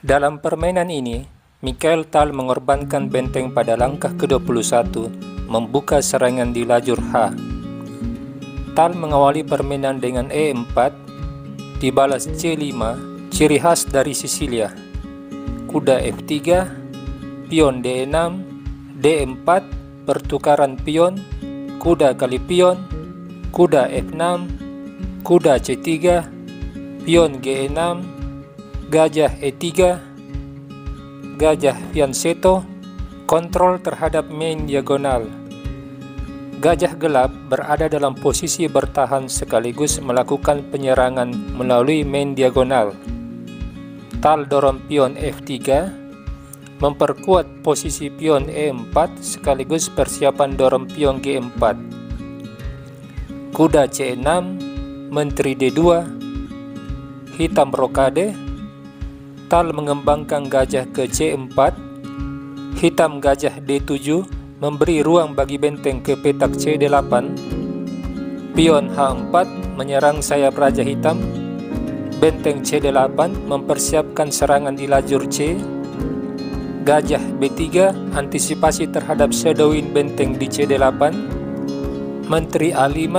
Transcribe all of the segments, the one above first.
Dalam permainan ini, Mikhail Tal mengorbankan benteng pada langkah ke-21, membuka serangan di lajur H. Tal mengawali permainan dengan E4, dibalas C5, ciri khas dari Sisilia. Kuda F3, pion D6, D4, pertukaran pion, kuda kali pion, kuda F6, kuda C3, pion G6, gajah E3, gajah fianchetto, kontrol terhadap main diagonal. Gajah gelap berada dalam posisi bertahan sekaligus melakukan penyerangan melalui main diagonal. Tal dorong pion F3, memperkuat posisi pion E4 sekaligus persiapan dorong pion G4. Kuda C6, menteri D2, hitam rokade. Tal mengembangkan gajah ke C4, hitam gajah D7 memberi ruang bagi benteng ke petak C8, pion H4 menyerang sayap raja hitam, benteng C8 mempersiapkan serangan di lajur C, gajah B3 antisipasi terhadap shadowing benteng di C8, menteri A5,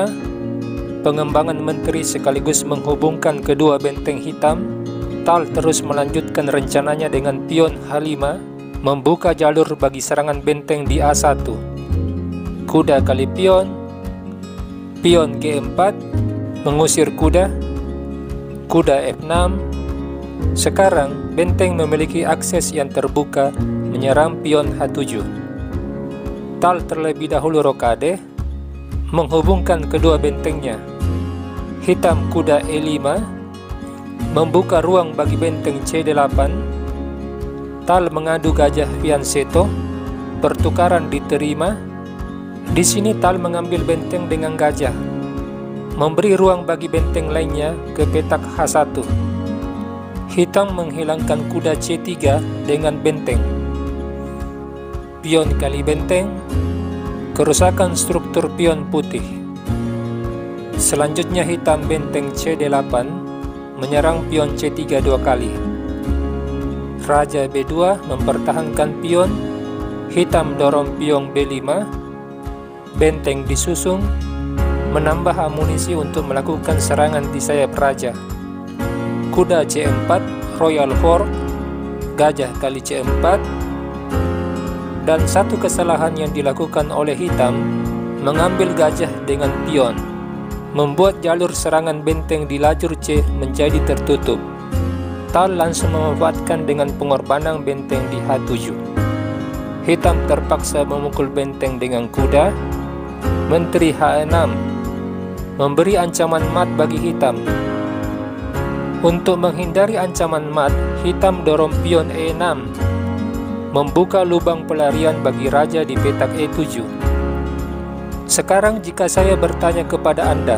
pengembangan menteri sekaligus menghubungkan kedua benteng hitam. Tal terus melanjutkan rencananya dengan pion H5, membuka jalur bagi serangan benteng di A1. Kuda kali pion, pion G4, mengusir kuda, kuda F6. Sekarang benteng memiliki akses yang terbuka menyerang pion H7. Tal terlebih dahulu rokade, menghubungkan kedua bentengnya. Hitam kuda E5, membuka ruang bagi benteng C8. Tal mengadu gajah fianchetto, pertukaran diterima. Di sini Tal mengambil benteng dengan gajah, memberi ruang bagi benteng lainnya ke petak H1. Hitam menghilangkan kuda C3 dengan benteng. Pion kali benteng, kerusakan struktur pion putih. Selanjutnya hitam benteng C8 menyerang pion C3 dua kali. Raja B2 mempertahankan pion, hitam dorong pion B5, benteng disusung, menambah amunisi untuk melakukan serangan di sayap raja. Kuda C4, royal fork, gajah kali C4, dan satu kesalahan yang dilakukan oleh hitam, mengambil gajah dengan pion, membuat jalur serangan benteng di lajur C menjadi tertutup. Tal langsung memanfaatkan dengan pengorbanan benteng di H7. Hitam terpaksa memukul benteng dengan kuda, menteri H6, memberi ancaman mat bagi hitam. Untuk menghindari ancaman mat, hitam dorong pion E6, membuka lubang pelarian bagi raja di petak E7. Sekarang jika saya bertanya kepada Anda,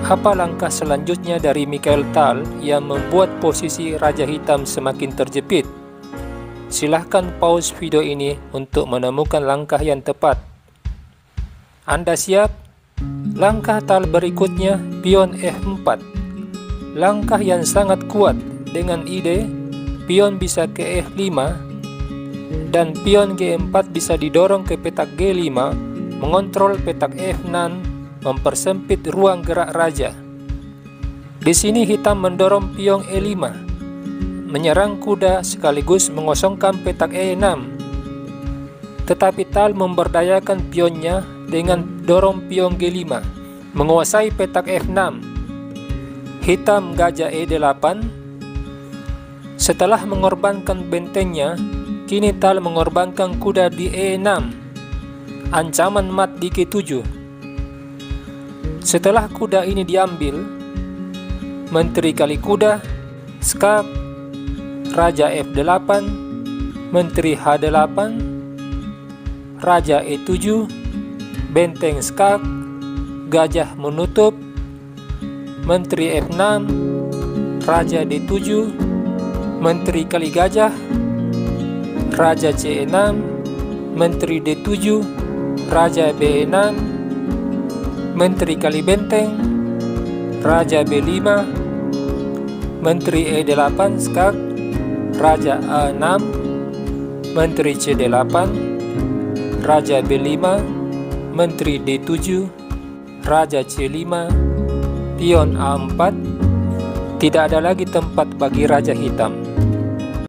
apa langkah selanjutnya dari Mikhail Tal yang membuat posisi Raja Hitam semakin terjepit? Silahkan pause video ini untuk menemukan langkah yang tepat. Anda siap? Langkah Tal berikutnya, pion F4. Langkah yang sangat kuat dengan ide pion bisa ke F5 dan pion G4 bisa didorong ke petak G5, mengontrol petak F6, mempersempit ruang gerak raja. Di sini hitam mendorong pion E5, menyerang kuda sekaligus mengosongkan petak E6. Tetapi Tal memberdayakan pionnya dengan dorong pion G5, menguasai petak F6. Hitam gajah E8. Setelah mengorbankan bentengnya, kini Tal mengorbankan kuda di E6. Ancaman mat di G7. Setelah kuda ini diambil, menteri kali kuda, skak, raja F8, menteri H8, raja E7, benteng skak, gajah menutup, menteri F6, raja D7, menteri kali gajah, raja C6, menteri D7, raja B6, menteri kali benteng, raja B5, menteri E8 skak, Raja A6, Menteri C8, Raja B5, Menteri D7, Raja C5, Pion A4. Tidak ada lagi tempat bagi Raja Hitam.